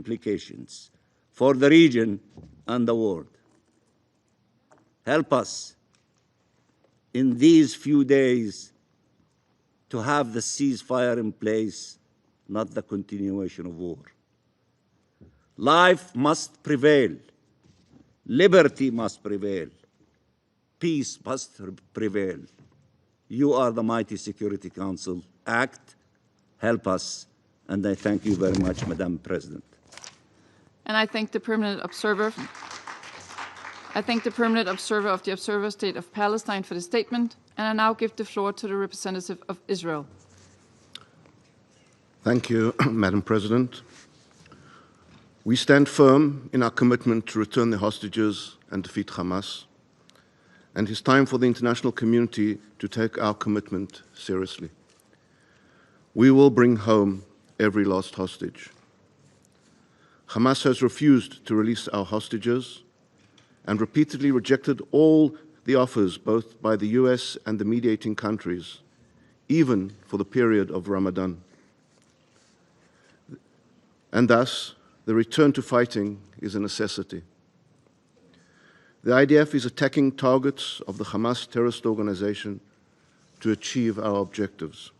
implications for the region and the world. Help us in these few days to have the ceasefire in place, not the continuation of war. Life must prevail. Liberty must prevail. Peace must prevail. You are the mighty Security Council. Act, help us, and I thank you very much, Madam President. And I thank the permanent observer. I thank the permanent observer of the Observer State of Palestine for the statement, and I now give the floor to the representative of Israel. Thank you, Madam President. We stand firm in our commitment to return the hostages and defeat Hamas, and it's time for the international community to take our commitment seriously. We will bring home every lost hostage. Hamas has refused to release our hostages and repeatedly rejected all the offers, both by the US and the mediating countries, even for the period of Ramadan. And thus, the return to fighting is a necessity. The IDF is attacking targets of the Hamas terrorist organization to achieve our objectives.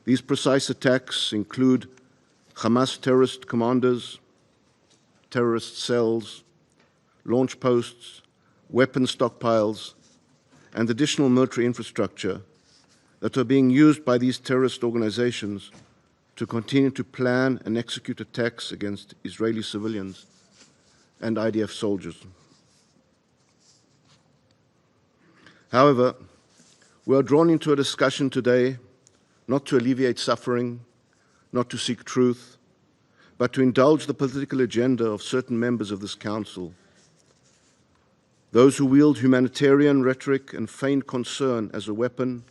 These precise attacks include Hamas terrorist commanders, terrorist cells, launch posts, weapon stockpiles, and additional military infrastructure that are being used by these terrorist organizations to continue to plan and execute attacks against Israeli civilians and IDF soldiers. However, we are drawn into a discussion today not to alleviate suffering, not to seek truth, but to indulge the political agenda of certain members of this Council. Those who wield humanitarian rhetoric and feign concern as a weapon,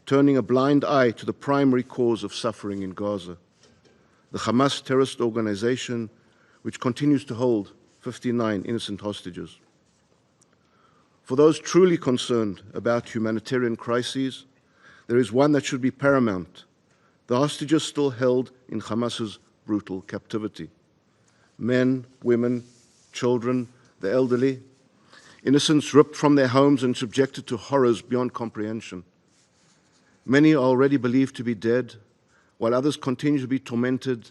turning a blind eye to the primary cause of suffering in Gaza, the Hamas terrorist organization, which continues to hold 59 innocent hostages. For those truly concerned about humanitarian crises, there is one that should be paramount: the hostages still held in Hamas's brutal captivity. Men, women, children, the elderly, innocents ripped from their homes and subjected to horrors beyond comprehension. Many are already believed to be dead, while others continue to be tormented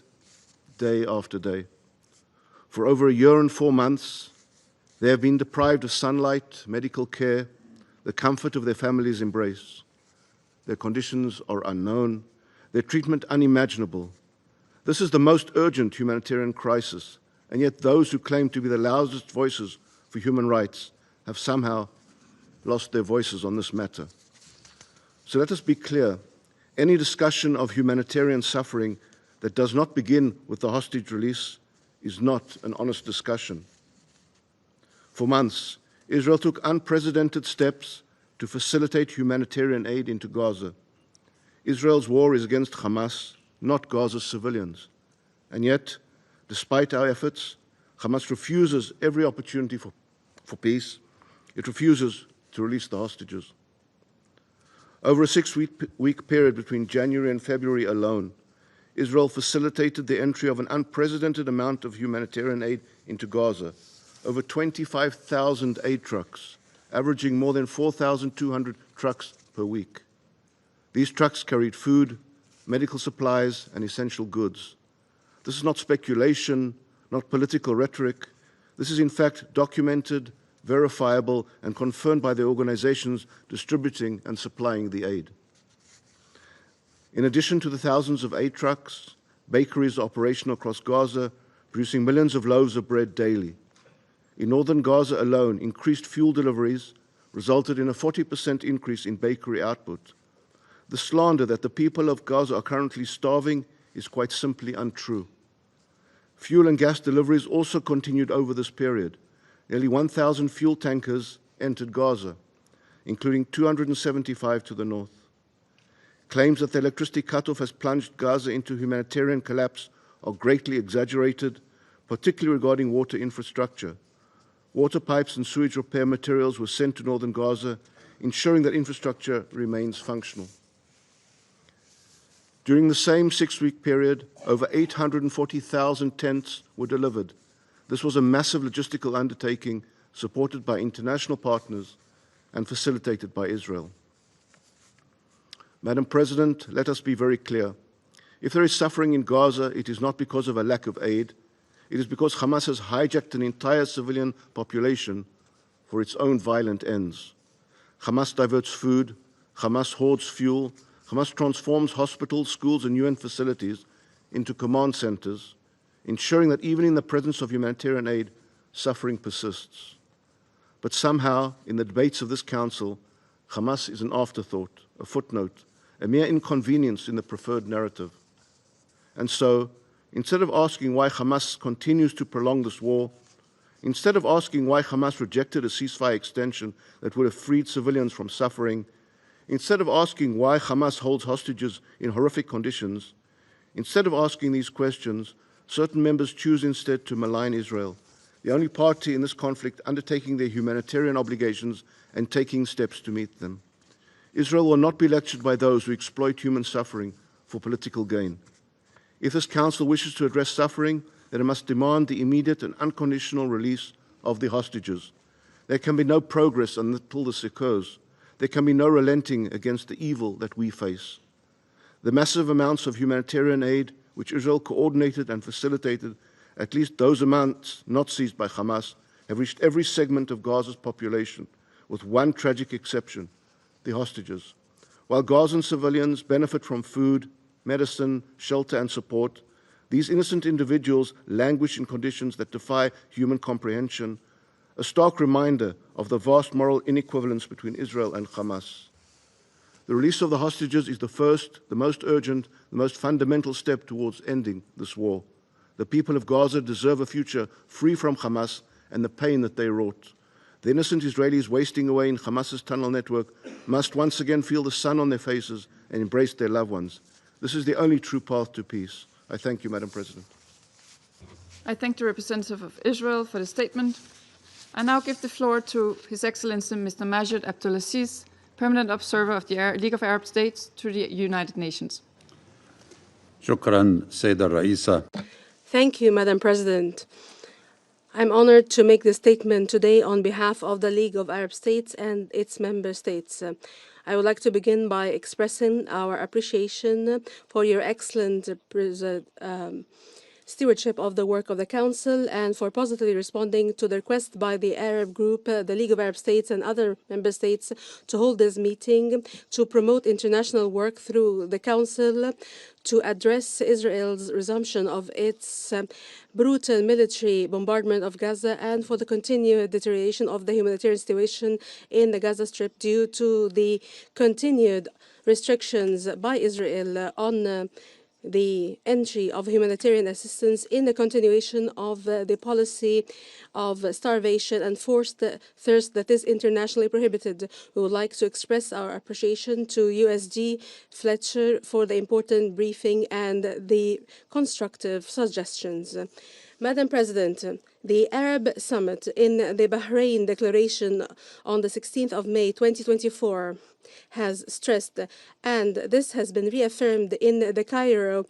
day after day. For over a year and 4 months, they have been deprived of sunlight, medical care, the comfort of their family's embrace. Their conditions are unknown, their treatment unimaginable. This is the most urgent humanitarian crisis, and yet those who claim to be the loudest voices for human rights have somehow lost their voices on this matter. So let us be clear: any discussion of humanitarian suffering that does not begin with the hostage release is not an honest discussion. For months, Israel took unprecedented steps to facilitate humanitarian aid into Gaza. Israel's war is against Hamas, not Gaza's civilians. And yet, despite our efforts, Hamas refuses every opportunity for peace. It refuses to release the hostages. Over a 6-week period between January and February alone, Israel facilitated the entry of an unprecedented amount of humanitarian aid into Gaza, over 25,000 aid trucks, averaging more than 4,200 trucks per week. These trucks carried food, medical supplies, and essential goods. This is not speculation, not political rhetoric. This is in fact documented, verifiable, and confirmed by the organizations distributing and supplying the aid. In addition to the thousands of aid trucks, bakeries are operational across Gaza, producing millions of loaves of bread daily. In northern Gaza alone, increased fuel deliveries resulted in a 40% increase in bakery output. The slander that the people of Gaza are currently starving is quite simply untrue. Fuel and gas deliveries also continued over this period. Nearly 1,000 fuel tankers entered Gaza, including 275 to the north. Claims that the electricity cutoff has plunged Gaza into humanitarian collapse are greatly exaggerated, particularly regarding water infrastructure. Water pipes and sewage repair materials were sent to northern Gaza, ensuring that infrastructure remains functional. During the same 6-week period, over 840,000 tents were delivered. This was a massive logistical undertaking supported by international partners and facilitated by Israel. Madam President, let us be very clear. If there is suffering in Gaza, it is not because of a lack of aid. It is because Hamas has hijacked an entire civilian population for its own violent ends. Hamas diverts food, Hamas hoards fuel, Hamas transforms hospitals, schools, and UN facilities into command centers, ensuring that even in the presence of humanitarian aid, suffering persists. But somehow, in the debates of this Council, Hamas is an afterthought, a footnote, a mere inconvenience in the preferred narrative. And so, instead of asking why Hamas continues to prolong this war, instead of asking why Hamas rejected a ceasefire extension that would have freed civilians from suffering, instead of asking why Hamas holds hostages in horrific conditions, instead of asking these questions, certain members choose instead to malign Israel, the only party in this conflict undertaking their humanitarian obligations and taking steps to meet them. Israel will not be lectured by those who exploit human suffering for political gain. If this Council wishes to address suffering, then it must demand the immediate and unconditional release of the hostages. There can be no progress until this occurs. There can be no relenting against the evil that we face. The massive amounts of humanitarian aid which Israel coordinated and facilitated, at least those amounts not seized by Hamas, have reached every segment of Gaza's population, with one tragic exception: the hostages. While Gazan civilians benefit from food, medicine, shelter, and support, these innocent individuals languish in conditions that defy human comprehension, a stark reminder of the vast moral inequivalence between Israel and Hamas. The release of the hostages is the first, the most urgent, the most fundamental step towards ending this war. The people of Gaza deserve a future free from Hamas and the pain that they wrought. The innocent Israelis wasting away in Hamas's tunnel network must once again feel the sun on their faces and embrace their loved ones. This is the only true path to peace. I thank you, Madam President. I thank the representative of Israel for the statement. I now give the floor to His Excellency Mr. Majid Abdulaziz, Permanent Observer of the League of Arab States to the United Nations. Shukran, Sayyida Raisa. Thank you, Madam President. I'm honored to make this statement today on behalf of the League of Arab States and its member states. I would like to begin by expressing our appreciation for your excellent stewardship of the work of the Council and for positively responding to the request by the Arab Group, the League of Arab States and other member states to hold this meeting to promote international work through the Council to address Israel's resumption of its brutal military bombardment of Gaza and for the continued deterioration of the humanitarian situation in the Gaza Strip due to the continued restrictions by Israel on the entry of humanitarian assistance in the continuation of the policy of starvation and forced thirst that is internationally prohibited. We would like to express our appreciation to USG Fletcher for the important briefing and the constructive suggestions. Madam President, the Arab Summit in the Bahrain Declaration on the 16th of May 2024 has stressed, and this has been reaffirmed in the Cairo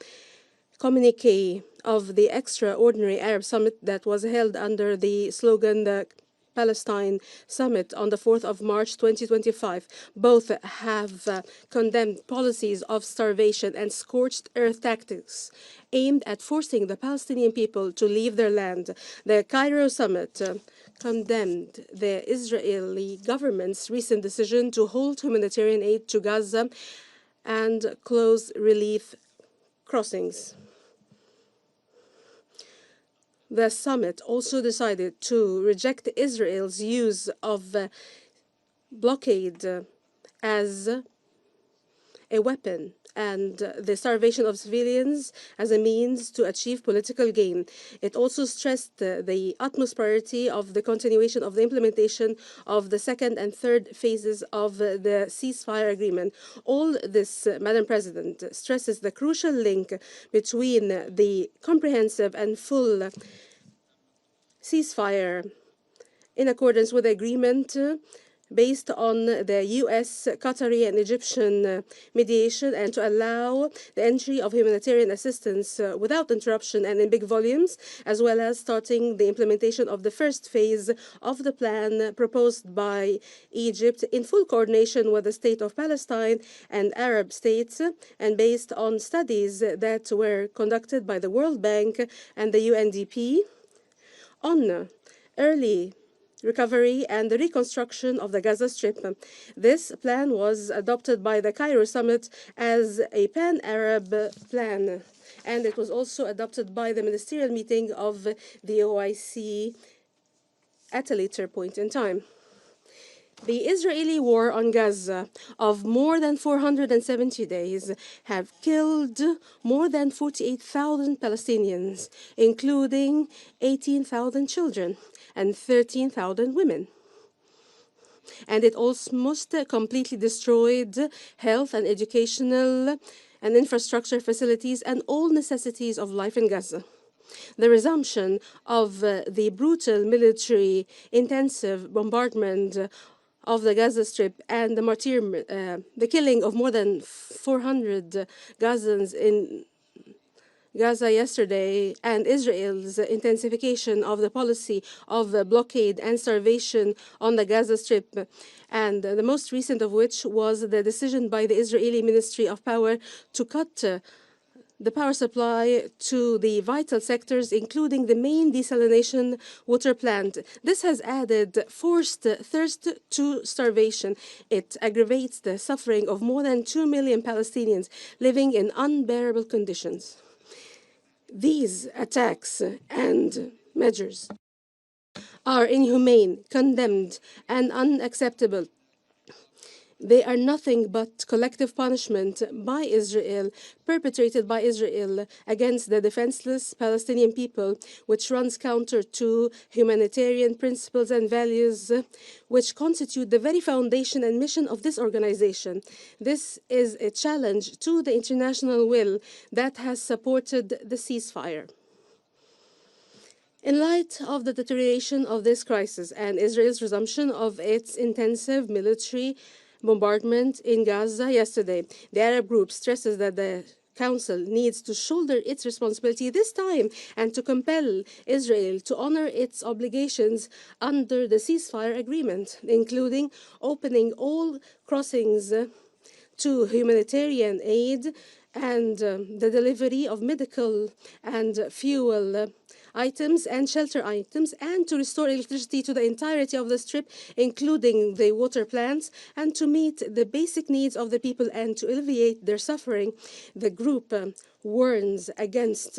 communique of the extraordinary Arab Summit that was held under the slogan the Palestine Summit on the 4th of March 2025. Both have condemned policies of starvation and scorched earth tactics aimed at forcing the Palestinian people to leave their land. The Cairo Summit condemned the Israeli government's recent decision to hold humanitarian aid to Gaza and close relief crossings. The summit also decided to reject Israel's use of blockade as a weapon and the starvation of civilians as a means to achieve political gain. It also stressed the utmost priority of the continuation of the implementation of the second and third phases of the ceasefire agreement. All this, Madam President, stresses the crucial link between the comprehensive and full ceasefire in accordance with the agreement based on the US, Qatari, and Egyptian mediation, and to allow the entry of humanitarian assistance without interruption and in big volumes, as well as starting the implementation of the first phase of the plan proposed by Egypt in full coordination with the State of Palestine and Arab states, and based on studies that were conducted by the World Bank and the UNDP on early recovery and the reconstruction of the Gaza Strip. This plan was adopted by the Cairo Summit as a pan-Arab plan, and it was also adopted by the ministerial meeting of the OIC at a later point in time. The Israeli war on Gaza of more than 470 days have killed more than 48,000 Palestinians, including 18,000 children and 13,000 women. And it almost completely destroyed health and educational and infrastructure facilities and all necessities of life in Gaza. The resumption of the brutal military intensive bombardment of the Gaza Strip and the killing of more than 400 Gazans in Gaza yesterday, and Israel's intensification of the policy of blockade and starvation on the Gaza Strip, and the most recent of which was the decision by the Israeli Ministry of Power to cut the power supply to the vital sectors, including the main desalination water plant. This has added forced thirst to starvation. It aggravates the suffering of more than 2 million Palestinians living in unbearable conditions. These attacks and measures are inhumane, condemned, and unacceptable. They are nothing but collective punishment by Israel, perpetrated by Israel against the defenseless Palestinian people, which runs counter to humanitarian principles and values, which constitute the very foundation and mission of this organization. This is a challenge to the international will that has supported the ceasefire. In light of the deterioration of this crisis and Israel's resumption of its intensive military bombardment in Gaza yesterday, the Arab group stresses that the Council needs to shoulder its responsibility this time and to compel Israel to honor its obligations under the ceasefire agreement, including opening all crossings to humanitarian aid and the delivery of medical and fuel items and shelter items, and to restore electricity to the entirety of the Strip, including the water plants, and to meet the basic needs of the people and to alleviate their suffering. The group warns against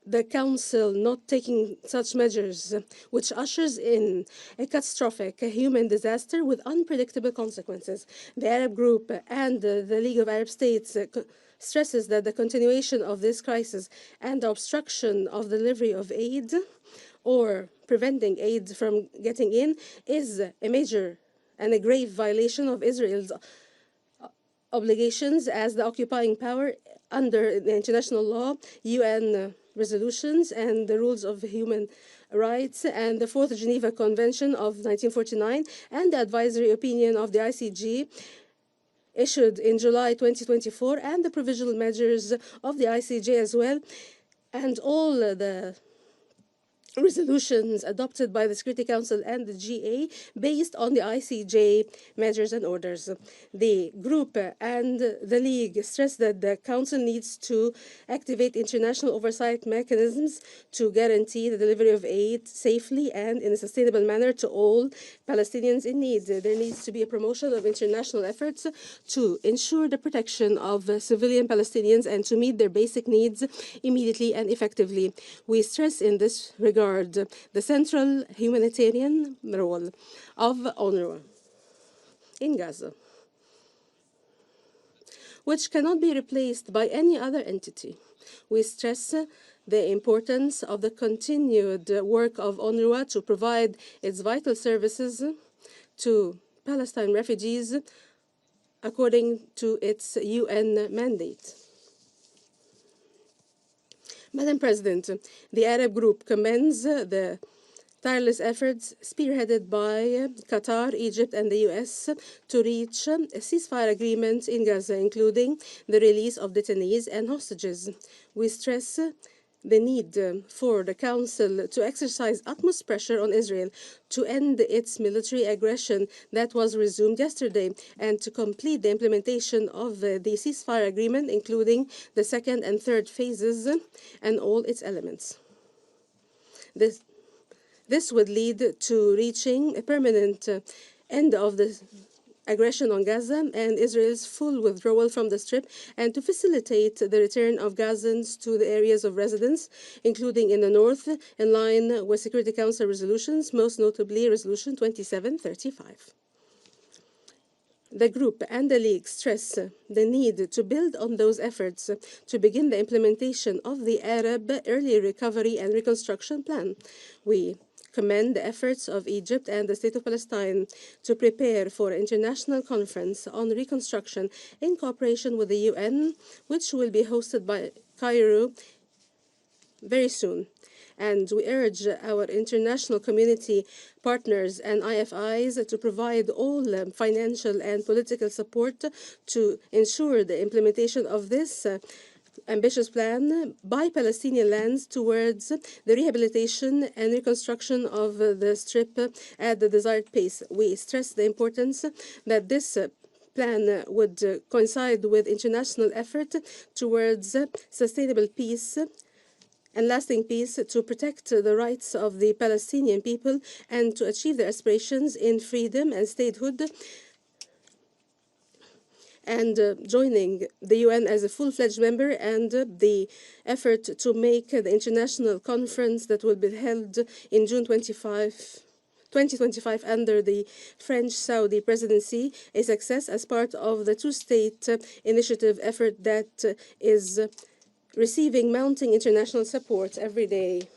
the Council not taking such measures, which ushers in a catastrophic human disaster with unpredictable consequences. The Arab group and the League of Arab States stresses that the continuation of this crisis and the obstruction of delivery of aid or preventing aid from getting in is a major and a grave violation of Israel's obligations as the occupying power under the international law, UN resolutions, and the rules of human rights, and the Fourth Geneva Convention of 1949, and the advisory opinion of the ICG issued in July 2024, and the provisional measures of the ICJ as well, and all the resolutions adopted by the Security Council and the GA based on the ICJ measures and orders. The group and the League stress that the Council needs to activate international oversight mechanisms to guarantee the delivery of aid safely and in a sustainable manner to all Palestinians in need. There needs to be a promotion of international efforts to ensure the protection of civilian Palestinians and to meet their basic needs immediately and effectively. We stress in this regard the central humanitarian role of UNRWA in Gaza, which cannot be replaced by any other entity. We stress the importance of the continued work of UNRWA to provide its vital services to Palestine refugees according to its UN mandate. Madam President, the Arab group commends the tireless efforts spearheaded by Qatar, Egypt, and the US to reach a ceasefire agreement in Gaza, including the release of detainees and hostages. We stress the need for the Council to exercise utmost pressure on Israel to end its military aggression that was resumed yesterday and to complete the implementation of the ceasefire agreement, including the second and third phases and all its elements. This would lead to reaching a permanent end of the aggression on Gaza and Israel's full withdrawal from the Strip, and to facilitate the return of Gazans to the areas of residence, including in the north, in line with Security Council resolutions, most notably Resolution 2735. The group and the League stress the need to build on those efforts to begin the implementation of the Arab Early Recovery and Reconstruction Plan. We commend the efforts of Egypt and the State of Palestine to prepare for an international conference on reconstruction in cooperation with the UN, which will be hosted by Cairo very soon. And we urge our international community partners and IFIs to provide all financial and political support to ensure the implementation of this ambitious plan by Palestinian lands towards the rehabilitation and reconstruction of the Strip at the desired pace. We stress the importance that this plan would coincide with international effort towards sustainable peace and lasting peace, to protect the rights of the Palestinian people and to achieve their aspirations in freedom and statehood, and joining the UN as a full-fledged member, and the effort to make the international conference that will be held in June 2025 under the French-Saudi presidency a success as part of the two-state initiative effort that is receiving mounting international support every day.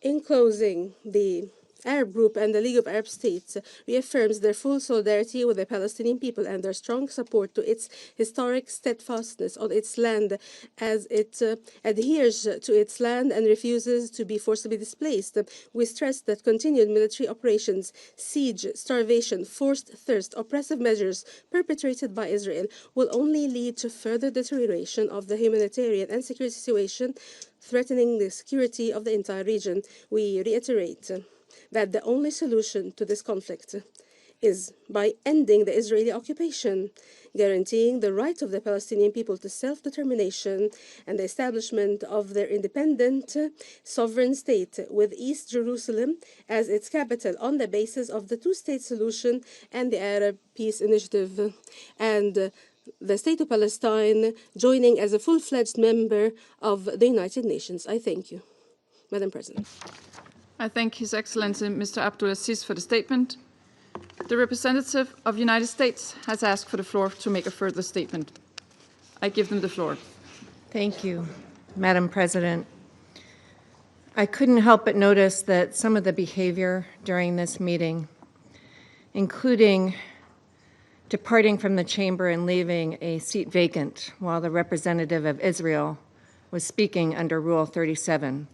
In closing, the Arab Group and the League of Arab States reaffirms their full solidarity with the Palestinian people and their strong support to its historic steadfastness on its land as it adheres to its land and refuses to be forcibly displaced. We stress that continued military operations, siege, starvation, forced thirst, oppressive measures perpetrated by Israel will only lead to further deterioration of the humanitarian and security situation, threatening the security of the entire region. We reiterate that the only solution to this conflict is by ending the Israeli occupation, guaranteeing the right of the Palestinian people to self-determination and the establishment of their independent, sovereign state with East Jerusalem as its capital on the basis of the two-state solution and the Arab Peace Initiative, and the State of Palestine joining as a full-fledged member of the United Nations. I thank you, Madam President. I thank His Excellency Mr. Abdulaziz for the statement. The representative of the United States has asked for the floor to make a further statement. I give them the floor. Thank you, Madam President. I couldn't help but notice that some of the behavior during this meeting, including departing from the chamber and leaving a seat vacant while the representative of Israel was speaking under Rule 37,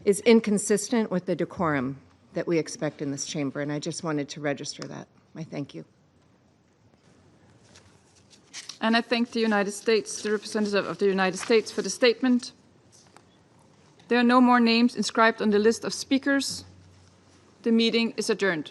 is inconsistent with the decorum that we expect in this chamber, and I just wanted to register that. I thank you. And I thank the United States, the representative of the United States, for the statement. There are no more names inscribed on the list of speakers. The meeting is adjourned.